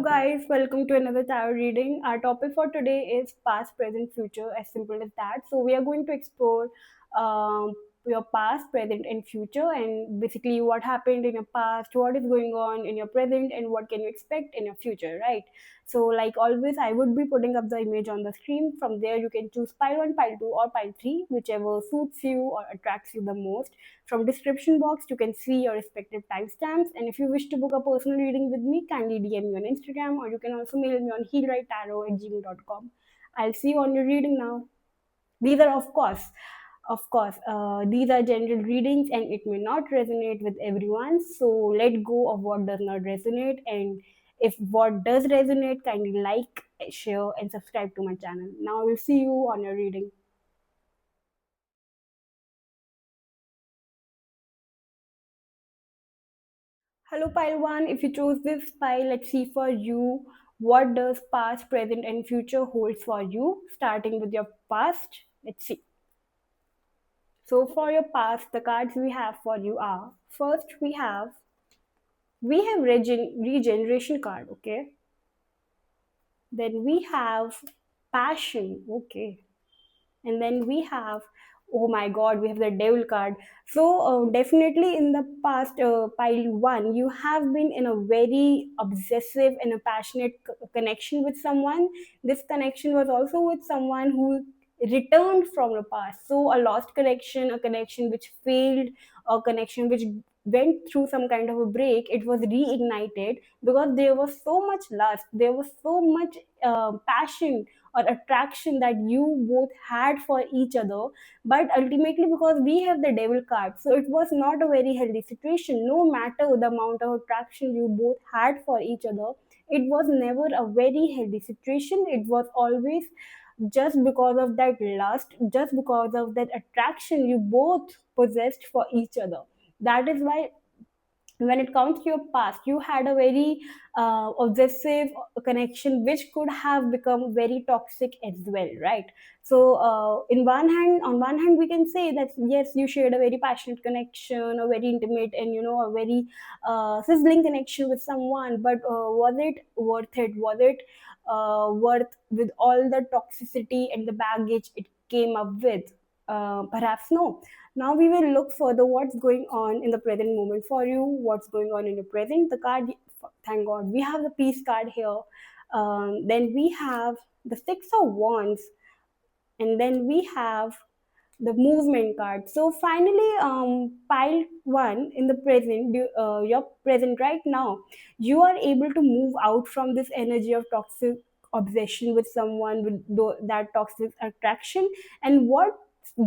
guys, welcome to another tarot reading. Our topic for today is past, present, future, as simple as that. So, we are going to explore um, your past, present, and future, and basically what happened in your past, what is going on in your present, and what can you expect in your future, right? So, like always, I would be putting up the image on the screen. From there, you can choose pile 1, pile 2, or pile 3, whichever suits you or attracts you the most. From description box, you can see your respective timestamps. And if you wish to book a personal reading with me, kindly DM me on Instagram, or you can also mail me on healwritetarot@gmail.com. I'll see you on your reading now. These are, these are general readings and it may not resonate with everyone. So let go of what does not resonate. And if what does resonate, kindly like, share, and subscribe to my channel. Now I will see you on your reading. Hello, pile one. If you chose this pile, let's see for you what does past, present, and future holds for you. Starting with your past, let's see. So for your past, the cards we have for you are first we have regeneration card, okay. Then we have passion, okay. And then we have, oh my god, we have the devil card. So definitely in the past, pile one, you have been in a very obsessive and a passionate connection with someone. This connection was also with someone who returned from the past, so a lost connection, a connection which failed, a connection which went through some kind of a break. It was reignited because there was so much lust, there was so much passion or attraction that you both had for each other. But ultimately, because we have the devil card, so it was not a very healthy situation. No matter the amount of attraction you both had for each other, it was never a very healthy situation. It was always just because of that lust, just because of that attraction you both possessed for each other. That is why when it comes to your past, you had a very obsessive connection which could have become very toxic as well, right? So on one hand we can say that yes, you shared a very passionate connection, a very intimate, and a very sizzling connection with someone. But was it worth it? Was it worth with all the toxicity and the baggage it came up with? Perhaps no. Now we will look further what's going on in the present moment for you, what's going on in the present. The card, thank God, we have the peace card here. Then we have the Six of Wands, and then we have the movement card. So finally, pile one in the present, your present right now, you are able to move out from this energy of toxic obsession with someone, with that toxic attraction. And what's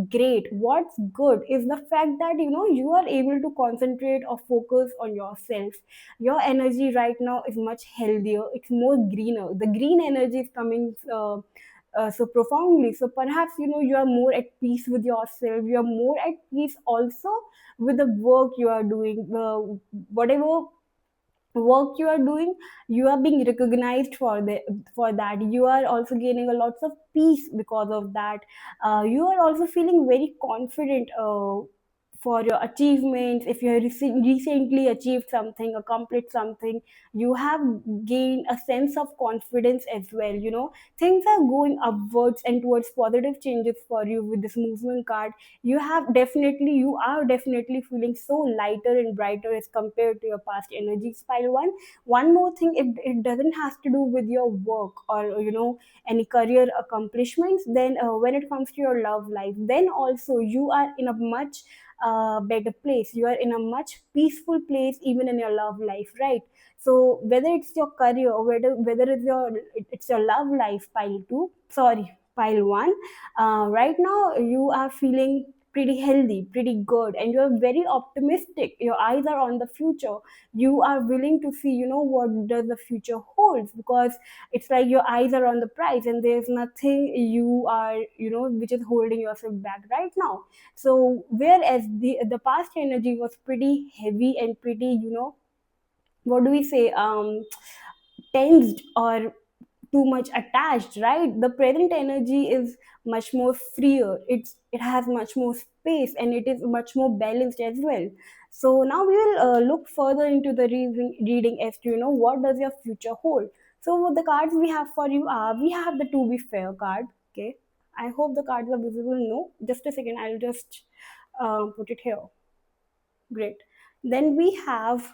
great, what's good is the fact that you are able to concentrate or focus on yourself. Your energy right now is much healthier, it's more greener. The green energy is coming so profoundly. So perhaps you are more at peace with yourself, you are more at peace also with the work you are doing. Whatever work you are doing, you are being recognized for that. You are also gaining a lots of peace because of that. You are also feeling very confident for your achievements. If you have recently achieved something, accomplished something, you have gained a sense of confidence as well. Things are going upwards and towards positive changes for you with this movement card. You are definitely feeling so lighter and brighter as compared to your past energies. Pile one more thing, if it doesn't have to do with your work or any career accomplishments, then when it comes to your love life, then also you are in a much better place. You are in a much peaceful place even in your love life, right? So whether it's your career or whether it's your love life, pile two, sorry, pile one, right now you are feeling pretty healthy, pretty good, and you're very optimistic. Your eyes are on the future. You are willing to see, what does the future holds, because it's like your eyes are on the prize and there's nothing you are, which is holding yourself back right now. So whereas the past energy was pretty heavy and pretty, what do we say, tensed or too much attached, right? The present energy is much more freer. It has much more space and it is much more balanced as well. So now we will look further into the reading as to what does your future hold. So the cards we have for you are, we have the to be fair card. Okay, I hope the cards are visible. No, just a second. I'll just put it here. Great. Then we have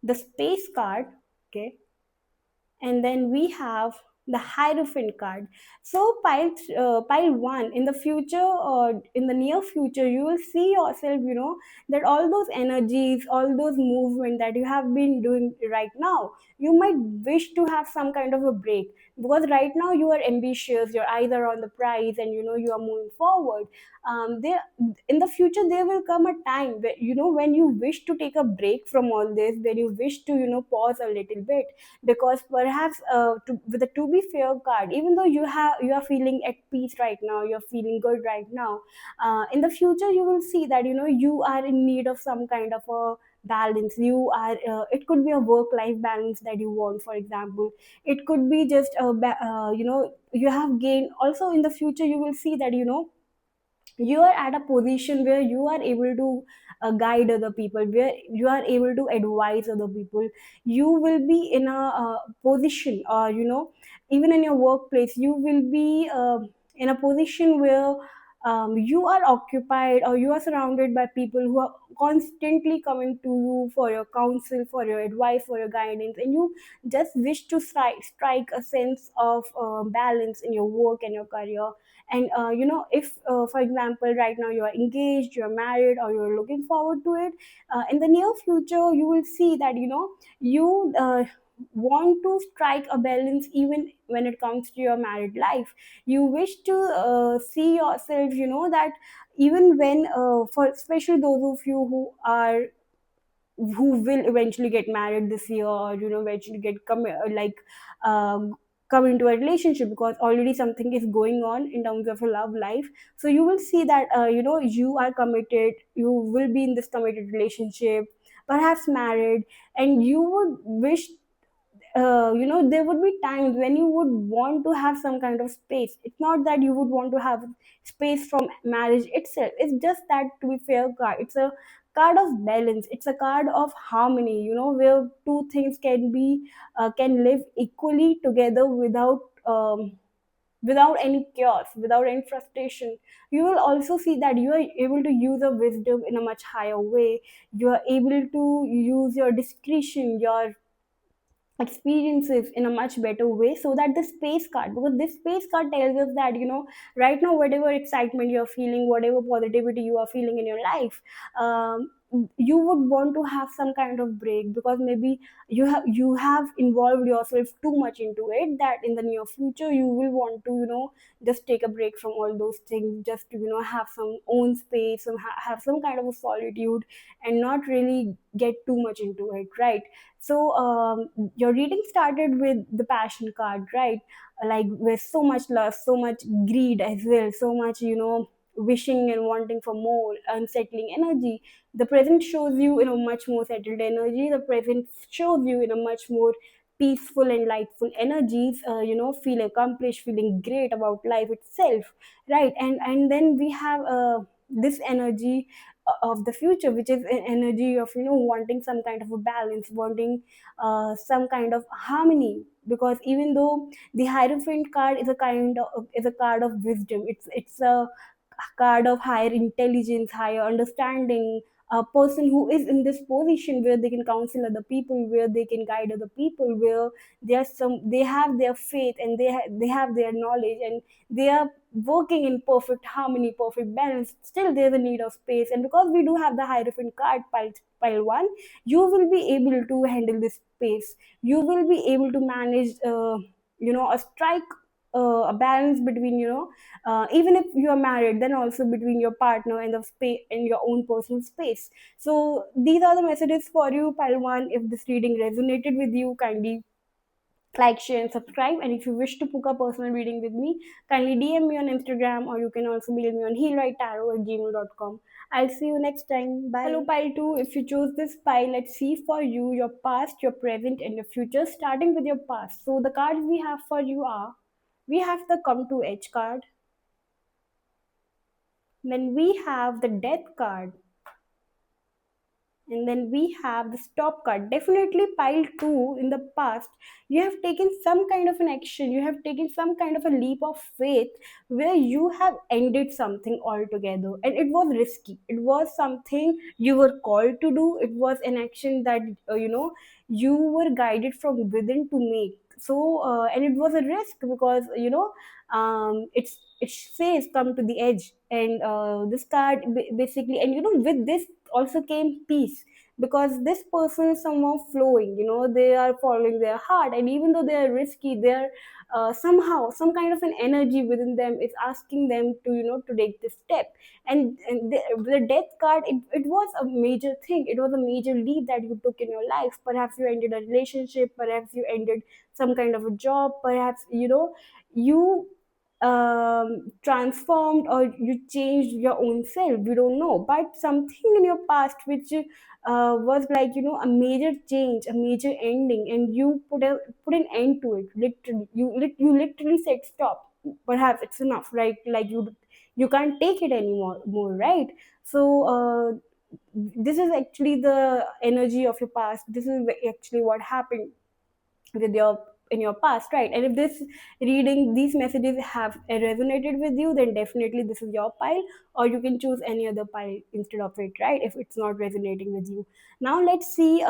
the space card. Okay, and then we have the hierophant card. So pile one, in the future or in the near future, you will see yourself, that all those energies, all those movement that you have been doing right now, you might wish to have some kind of a break, because right now you are ambitious, your eyes are on the prize, and you are moving forward. There, in the future, there will come a time where, when you wish to take a break from all this, when you wish to, pause a little bit, because perhaps with the to be fair card, even though you are feeling at peace right now, you're feeling good right now, in the future you will see that, you are in need of some kind of a balance. You are it could be a work life balance that you want, for example. It could be just you have gained. Also in the future you will see that, you are at a position where you are able to guide other people, where you are able to advise other people. You will be in a position, or even in your workplace, you will be in a position where you are occupied, or you are surrounded by people who are constantly coming to you for your counsel, for your advice, for your guidance, and you just wish to strike a sense of balance in your work and your career. And if for example right now you are engaged, you're married, or you're looking forward to it, in the near future you will see that, you want to strike a balance even when it comes to your married life. You wish to see yourself, that even when for especially those of you who will eventually get married this year, or eventually um, come into a relationship, because already something is going on in terms of a love life. So you will see that, you are committed, you will be in this committed relationship, perhaps married, and you would wish, there would be times when you would want to have some kind of space. It's not that you would want to have space from marriage itself. It's just that, to be fair card, it's a card of balance. It's a card of harmony, where two things can live equally together without any chaos, without any frustration. You will also see that you are able to use your wisdom in a much higher way. You are able to use your discretion, your experiences in a much better way, so that the space card, because this space card tells us that, right now, whatever excitement you're feeling, whatever positivity you are feeling in your life, um, you would want to have some kind of break, because maybe you have involved yourself too much into it, that in the near future you will want to, just take a break from all those things, just to, have some own space, have some kind of a solitude, and not really get too much into it, right? So your reading started with the passion card, right? Like with so much love, so much greed as well, so much, wishing and wanting for more, unsettling energy. The present shows you in a much more settled energy. The present shows you in a much more peaceful and lightful energies. Feel accomplished, feeling great about life itself, right? And then we have this energy of the future, which is an energy of, wanting some kind of a balance, wanting some kind of harmony. Because even though the hierophant card is a card of wisdom, it's a card of higher intelligence, higher understanding, a person who is in this position where they can counsel other people, where they can guide other people, where they have their faith, and they have their knowledge, and they are working in perfect harmony, perfect balance. Still there's a need of space, and because we do have the hierophant card, pile one, you will be able to handle this space. You will be able to manage a strike, a balance between, even if you are married, then also between your partner and the space and your own personal space. So these are the messages for you, pile one. If this reading resonated with you, kindly like, share, and subscribe. And if you wish to book a personal reading with me, kindly DM me on Instagram, or you can also mail me on healwritetarot@gmail.com. I'll see you next time. Bye. Hello, pile 2. If you chose this pile, let's see for you your past, your present, and your future, starting with your past. So the cards we have for you are, we have the Come to Edge card, then we have the Death card, And then we have the stop card. Definitely pile two, in the past, you have taken some kind of an action, you have taken some kind of a leap of faith where you have ended something altogether. And it was risky. It was something you were called to do. It was an action that, you were guided from within to make. So, and it was a risk because, it says come to the edge. And this card basically, and with this also came peace, because this person is somehow flowing, they are following their heart. And even though they are risky, they're somehow, some kind of an energy within them is asking them to, to take this step. And the death card, it was a major thing, it was a major leap that you took in your life. Perhaps you ended a relationship, perhaps you ended some kind of a job, perhaps, you transformed, or you changed your own self, we don't know. But something in your past which was like, a major change, a major ending, and you put an end to it. Literally, you literally said stop. Perhaps it's enough, right? Like you can't take it anymore, right? So this is actually the energy of your past. This is actually what happened with your in your past, right? And if this reading, these messages have resonated with you, then definitely this is your pile. Or you can choose any other pile instead of it, right, if it's not resonating with you. Now let's see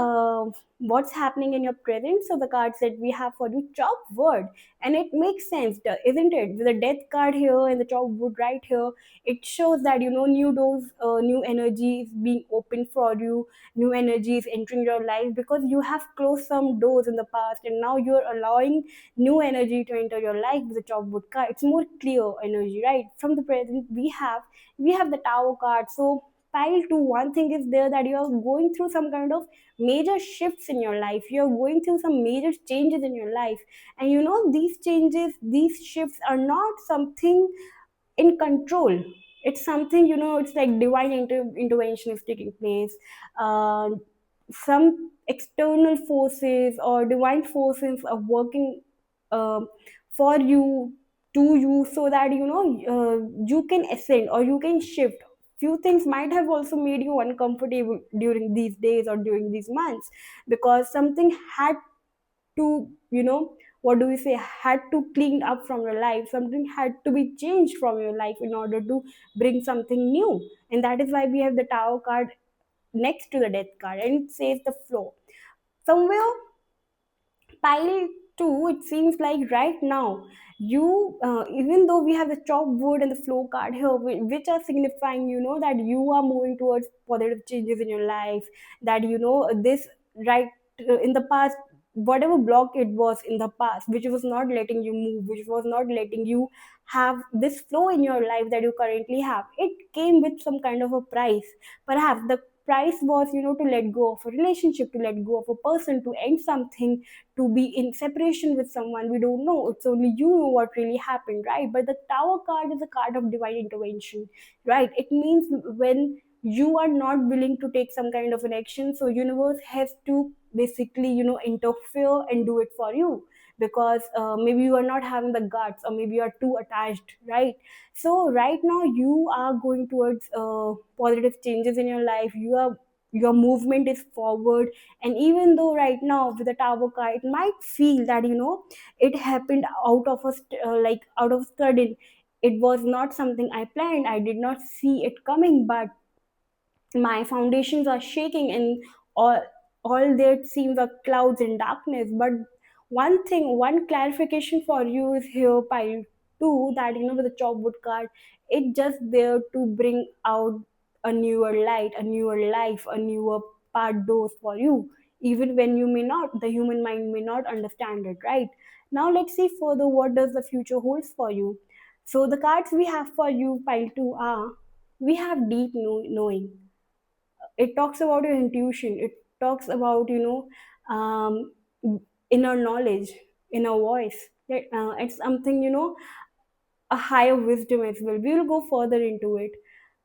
what's happening in your present. So the cards that we have for you, chop word. And it makes sense, isn't it? With the death card here and the chop wood right here, it shows that, new doors, new energy is being opened for you, new energies entering your life, because you have closed some doors in the past, and now you're allowing new energy to enter your life with the top wood card. It's more clear energy, right? From the present, we have the tower card. So pile two, one thing is there, that you are going through some kind of major shifts in your life, you're going through some major changes in your life. And these changes, these shifts are not something in control. It's something, it's like divine intervention is taking place. uh, some external forces or divine forces are working uh, for you, to you, so that you can ascend or you can shift. Few things might have also made you uncomfortable during these days or during these months, because something had to, what do we say, had to clean up from your life, something had to be changed from your life in order to bring something new. And that is why we have the tower card next to the death card, and it says the flow. Somewhere pile two, it seems like right now, you even though we have the chop wood and the flow card here, which are signifying, that you are moving towards positive changes in your life, that this, right, in the past, whatever block it was in the past, which was not letting you move, which was not letting you have this flow in your life that you currently have, it came with some kind of a price. Perhaps the price was, to let go of a relationship, to let go of a person, to end something, to be in separation with someone. We don't know, it's only you know what really happened, right? But the tower card is a card of divine intervention, right? It means when you are not willing to take some kind of an action, so universe has to basically, interfere and do it for you, because maybe you are not having the guts, or maybe you are too attached, right? So right now you are going towards positive changes in your life. Your movement is forward. And even though right now with the tower card, it might feel that, it happened out of like out of sudden, it was not something I planned, I did not see it coming, but my foundations are shaking, and all all there seems are clouds and darkness. But one clarification for you is here, pile two, that with the chopwood card, it just there to bring out a newer light, a newer life, a newer part doors for you, even when you may not, the human mind may not understand it, right? Now let's see further what does the future holds for you. So the cards we have for you, pile two, are, we have deep knowing. It talks about your intuition, it talks about, inner knowledge, inner voice, right? It's something, a higher wisdom as well. We will go further into it.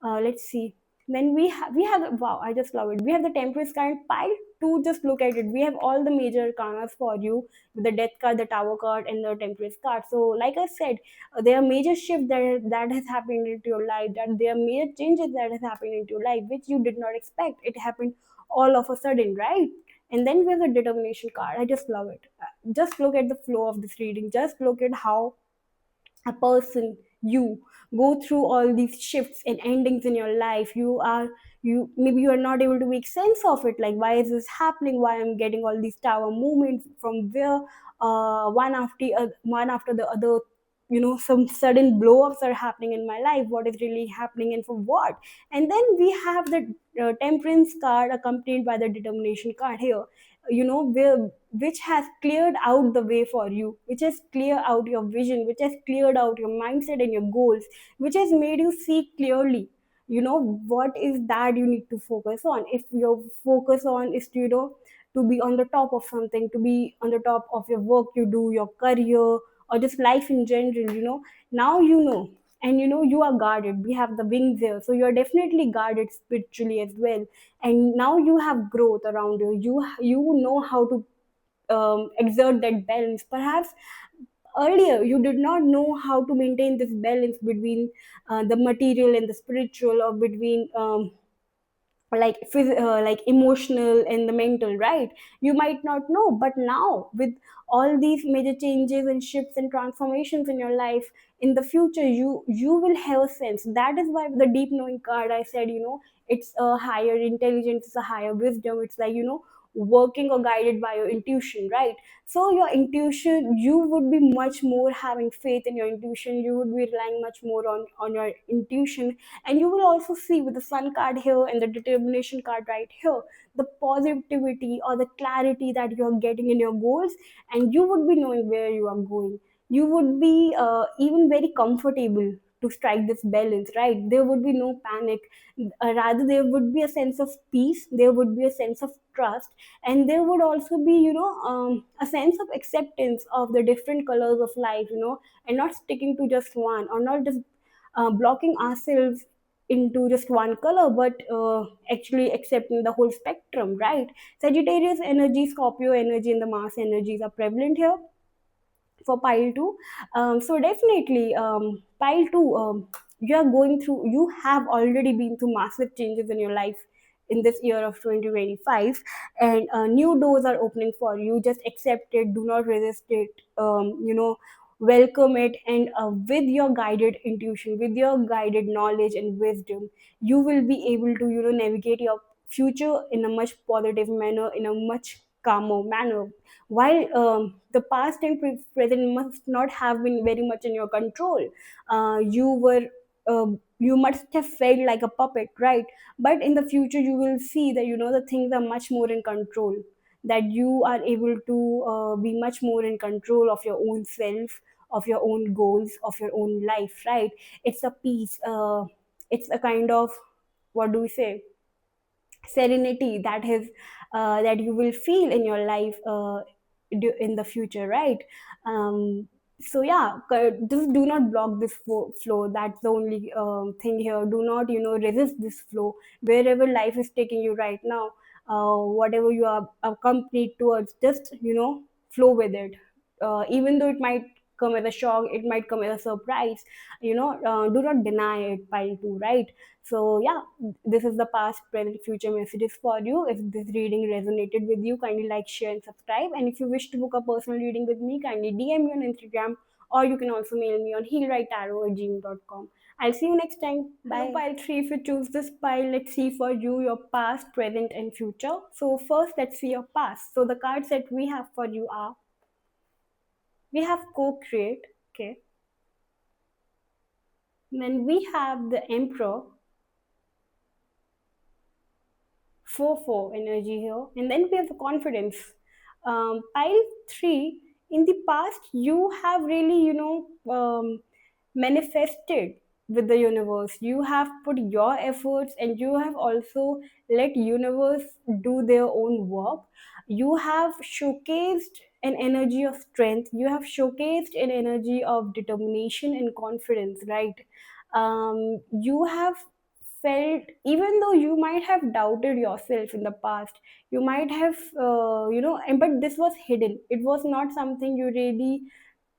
Let's see. Then we have, wow, I just love it. We have the Temperance card pile two. Just look at it. We have all the major arcanas for you, with the Death card, the Tower card, and the Temperance card. So, like I said, there are major shifts that has happened into your life. That there are major changes that has happened into your life, which you did not expect. It happened all of a sudden, right? And then we have the determination card. I just love it. Just look at the flow of this reading. Just look at how a person, you go through all these shifts and endings in your life. You maybe you are not able to make sense of it, like why is this happening, why I'm getting all these tower movements from where, one after the other, some sudden blow ups are happening in my life, what is really happening and for what. And then we have the temperance card accompanied by the determination card here, which has cleared out the way for you, which has cleared out your vision, which has cleared out your mindset and your goals, which has made you see clearly, what is that you need to focus on. If your focus on is to, to be on the top of something, to be on the top of your work you do, your career, or just life in general, now and you are guarded. We have the wings here, so you are definitely guarded spiritually as well. And now you have growth around you. You know how to exert that balance. Perhaps earlier you did not know how to maintain this balance between the material and the spiritual, or between like emotional and the mental, right? You might not know, but now with all these major changes and shifts and transformations in your life, in the future you will have a sense. That is why the deep knowing card, I said, it's a higher intelligence, it's a higher wisdom. It's like, working or guided by your intuition, right? So your intuition, you would be much more having faith in your intuition, you would be relying much more on your intuition. And you will also see with the sun card here and the determination card right here, the positivity or the clarity that you are getting in your goals, and you would be knowing where you are going. You would be even very comfortable to strike this balance, right? There would be no panic. Rather, there would be a sense of peace, there would be a sense of trust, and there would also be, a sense of acceptance of the different colors of life, and not sticking to just one, or not just blocking ourselves into just one color, but actually accepting the whole spectrum, right? Sagittarius energy, Scorpio energy, and the Mars energies are prevalent here for pile 2. So definitely, pile 2, you are going through, you have already been through massive changes in your life in this year of 2025, and new doors are opening for you. Just accept it, do not resist it, welcome it. And with your guided intuition, with your guided knowledge and wisdom, you will be able to, navigate your future in a much positive manner, in a much calmer manner. While the past and present must not have been very much in your control, you must have felt like a puppet, right? But in the future you will see that, the things are much more in control, that you are able to be much more in control of your own self, of your own goals, of your own life, right? It's a peace, it's a kind of, what do we say, serenity that you will feel in your life in the future, right? So yeah, just do not block this flow. That's the only thing here. Do not, resist this flow. Wherever life is taking you right now, whatever you are accompanied towards, just, flow with it. Even though it might come as a shock, it might come as a surprise, do not deny it, pile two, right? So yeah, this is the past, present, future messages for you. If this reading resonated with you, kindly like, share, and subscribe. And if you wish to book a personal reading with me, kindly DM me on Instagram, or you can also mail me on healwritetarot@gmail.com. I'll see you next time. Bye. Hello, pile 3. If you choose this pile, let's see for you your past, present, and future. So first, let's see your past. So the cards that we have for you are, we have co-create, okay. Then we have the Emperor, 4-4 energy here. And then we have the confidence. Pile 3, in the past, you have really, manifested with the universe. You have put your efforts, and you have also let universe do their own work. You have showcased an energy of strength. You have showcased an energy of determination and confidence, right? You have felt, even though you might have doubted yourself in the past, you might have, but this was hidden. It was not something you really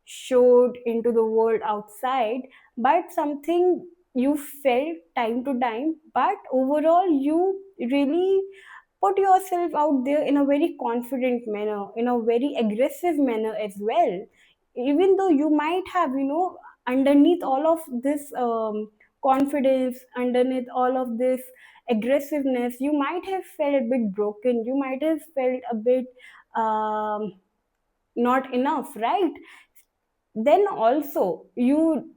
showed into the world outside, but something you felt time to time. But overall, you really put yourself out there in a very confident manner, in a very aggressive manner as well. Even though you might have, underneath all of this confidence, underneath all of this aggressiveness, you might have felt a bit broken, you might have felt a bit um, not enough, right? Then also you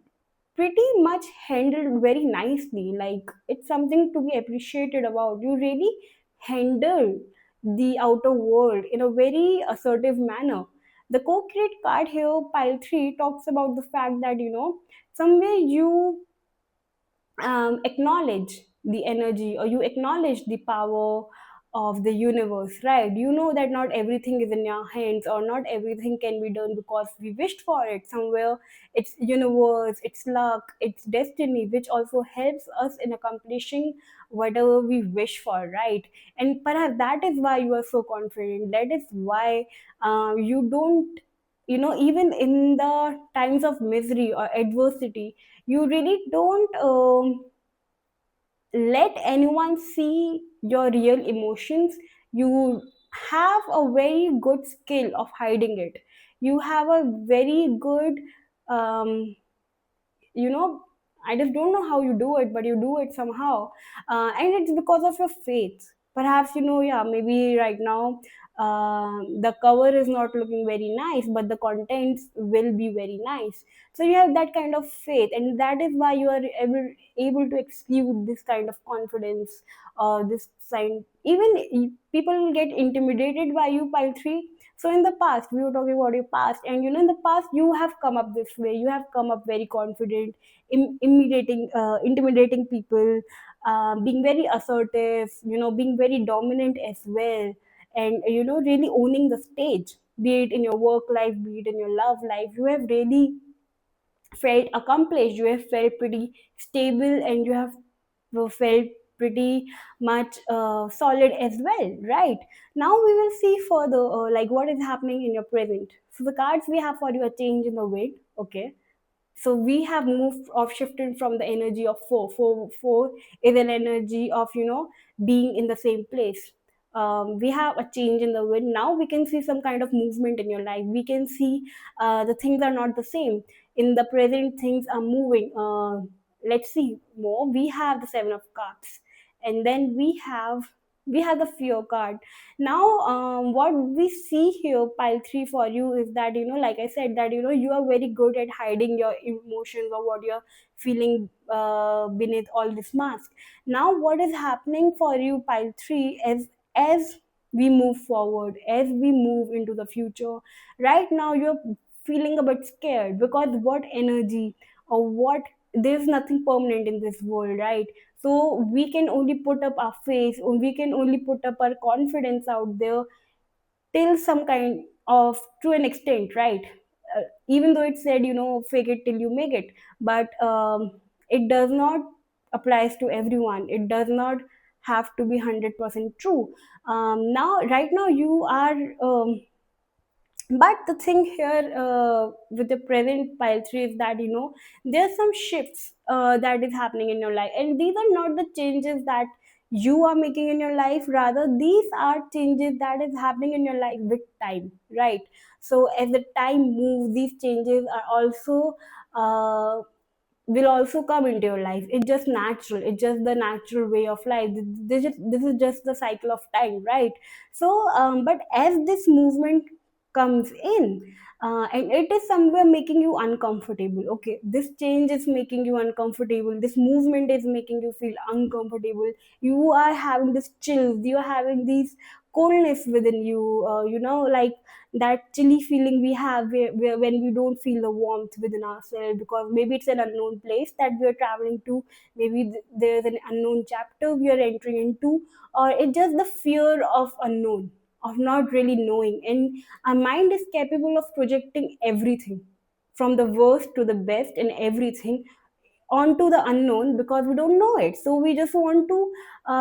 pretty much handled very nicely. Like, it's something to be appreciated about. You really handled the outer world in a very assertive manner. The co-create card here, pile 3, talks about the fact that, somewhere you acknowledge the energy, or you acknowledge the power of the universe, right? You know that not everything is in your hands, or not everything can be done because we wished for it. Somewhere it's universe, it's luck, it's destiny, which also helps us in accomplishing whatever we wish for, right? And perhaps that is why you are so confident. That is why you don't, even in the times of misery or adversity, you really don't let anyone see your real emotions. You have a very good skill of hiding it. You have a very good um, you know I just don't know how you do it, but you do it somehow. And it's because of your faith. Perhaps, yeah, maybe right now the cover is not looking very nice, but the contents will be very nice. So you have that kind of faith, and that is why you are able to exude this kind of confidence, this sign. Even people get intimidated by you, pile 3. So in the past, we were talking about your past, and in the past you have come up this way. You have come up very confident, intimidating people, being very assertive, being very dominant as well, and really owning the stage. Be it in your work life, be it in your love life, you have really felt accomplished. You have felt pretty stable, and you have felt pretty much solid as well, right? Now we will see further, like, what is happening in your present. So the cards we have for you are change in the wind. Okay, so we have moved or shifted from the energy of four is an energy of being in the same place. We have a change in the wind. Now we can see some kind of movement in your life. We can see the things are not the same. In the present, things are moving. Let's see more. We have the seven of cups, and then we have the fear card. Now what we see here, pile 3, for you is that, like I said, that you are very good at hiding your emotions, or what you're feeling beneath all this mask. Now what is happening for you, pile 3, as we move forward, as we move into the future, right now you're feeling a bit scared, because what energy, or what, there's nothing permanent in this world, right? So we can only put up our face, or we can only put up our confidence out there till some kind of, to an extent, right? Even though it said, fake it till you make it, but it does not applies to everyone. It does not have to be 100% true. Now right now you are but the thing here, with the present pile 3, is that there's some shifts that is happening in your life, and these are not the changes that you are making in your life. Rather, these are changes that is happening in your life with time, right? So as the time moves, these changes are also uh, will also come into your life. It's just natural. It's just the natural way of life. This is just the cycle of time, right? So but as this movement comes in, and it is somewhere making you uncomfortable. Okay, this change is making you uncomfortable, this movement is making you feel uncomfortable. You are having this chills, you are having these coldness within you, like that chilly feeling we have, when we don't feel the warmth within ourselves, because maybe it's an unknown place that we are traveling to. Maybe there's an unknown chapter we are entering into, or it's just the fear of unknown, of not really knowing. And our mind is capable of projecting everything, from the worst to the best, and everything onto the unknown, because we don't know it. So we just want to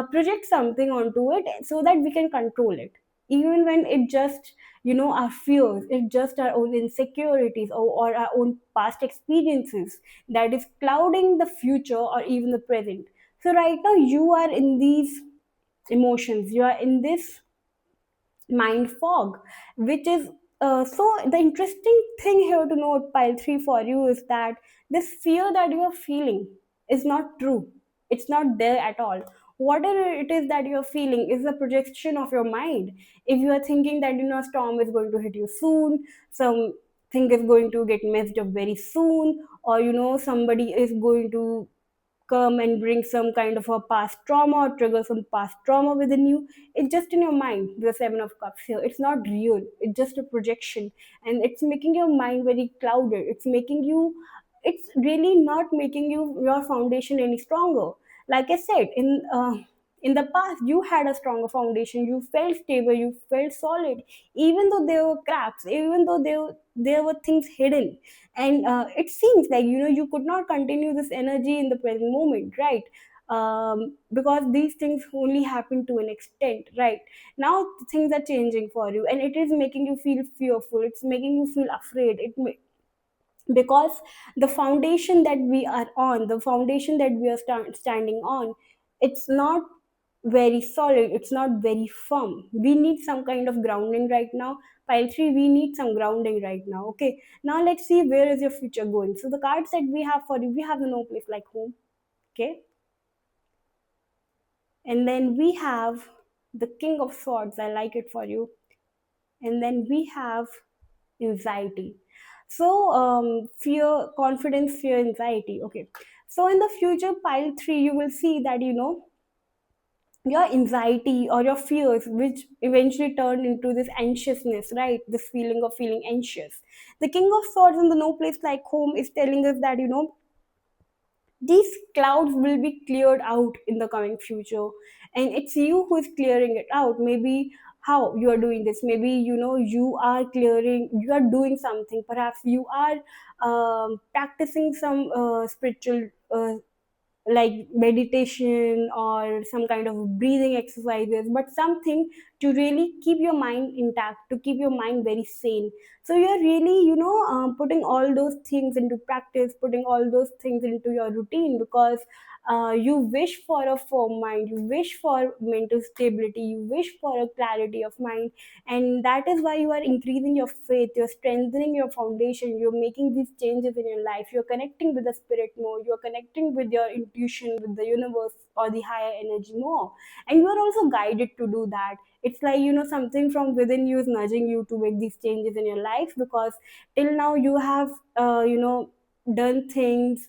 project something onto it so that we can control it, even when it just, our fears, it's just our own insecurities, or our own past experiences that is clouding the future or even the present. So right now you are in these emotions, you are in this mind fog, which is so the interesting thing here to note, pile 3, for you is that this fear that you are feeling is not true. It's not there at all. Whatever it is that you're feeling is a projection of your mind. If you are thinking that a storm is going to hit you soon, something is going to get messed up very soon, or somebody is going to come and bring some kind of a past trauma or trigger some past trauma within you. It's just in your mind, the Seven of Cups here. It's not real. It's just a projection. And it's making your mind very clouded. It's really not making your foundation any stronger. Like I said, in the past, you had a stronger foundation. You felt stable. You felt solid, even though there were cracks, even though there were things hidden. And it seems like you could not continue this energy in the present moment, right? Because these things only happen to an extent, right? Now things are changing for you, and it is making you feel fearful. It's making you feel afraid. Because the foundation that we are on, the foundation that we are standing on, it's not very solid, it's not very firm. We need some kind of grounding right now. Pile 3, we need some grounding right now. Okay, now let's see where is your future going. So the cards that we have for you, we have the No Place Like Home. Okay, and then we have the King of Swords. I like it for you. And then we have anxiety. So fear, confidence, fear, anxiety. Okay, so in the future, pile 3, you will see that your anxiety or your fears, which eventually turn into this anxiousness, right? This feeling of feeling anxious. The King of Swords in the No Place Like Home is telling us that these clouds will be cleared out in the coming future, and it's you who is clearing it out. Maybe how you are doing this, maybe you are doing something. Perhaps you are practicing some spiritual like meditation or some kind of breathing exercises, but something to really keep your mind intact, to keep your mind very sane. So you're really putting all those things into practice, putting all those things into your routine, because you wish for a firm mind, you wish for mental stability, you wish for a clarity of mind. And that is why you are increasing your faith, you're strengthening your foundation, you're making these changes in your life, you're connecting with the spirit more, you're connecting with your intuition, with the universe or the higher energy more. And you are also guided to do that. It's like something from within you is nudging you to make these changes in your life, because till now you have done things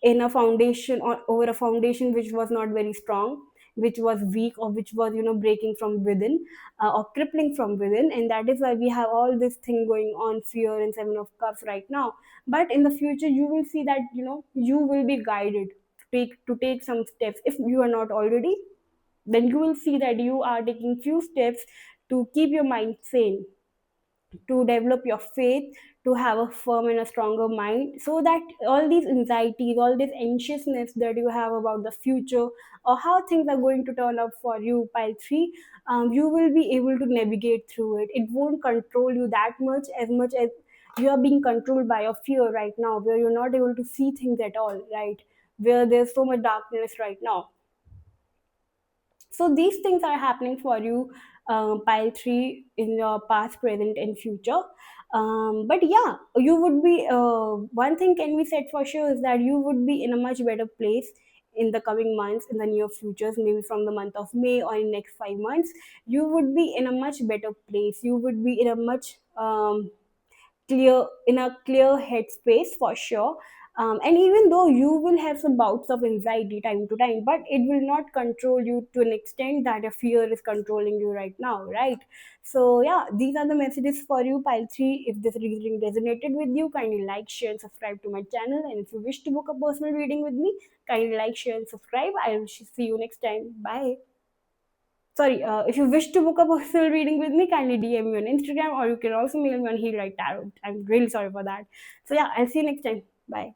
in a foundation or over a foundation which was not very strong, which was weak, or which was breaking from within, or crippling from within. And that is why we have all this thing going on, fear and Seven of Cups right now. But in the future, you will see that you will be guided to take some steps. If you are not already, then you will see that you are taking few steps to keep your mind sane, to develop your faith, to have a firm and a stronger mind, so that all these anxieties, all this anxiousness that you have about the future or how things are going to turn up for you, pile 3, you will be able to navigate through it. It won't control you that much as you are being controlled by your fear right now, where you're not able to see things at all, right? Where there's so much darkness right now. So these things are happening for you, pile 3, in your past, present, and future. But yeah, you would be one thing can be said for sure is that you would be in a much better place in the coming months, in the near futures, maybe from the month of May or in next 5 months. You would be in a much better place, you would be in a much clear headspace for sure. And even though you will have some bouts of anxiety time to time, but it will not control you to an extent that your fear is controlling you right now, right? So yeah, these are the messages for you, pile 3. If this reading resonated with you, kindly like, share, and subscribe to my channel. And if you wish to book a personal reading with me, kindly like, share, and subscribe. I will see you next time. Bye. Sorry, if you wish to book a personal reading with me, kindly DM me on Instagram, or you can also mail me on Heal.Write.Tarot. I'm really sorry for that. So yeah, I'll see you next time. Bye.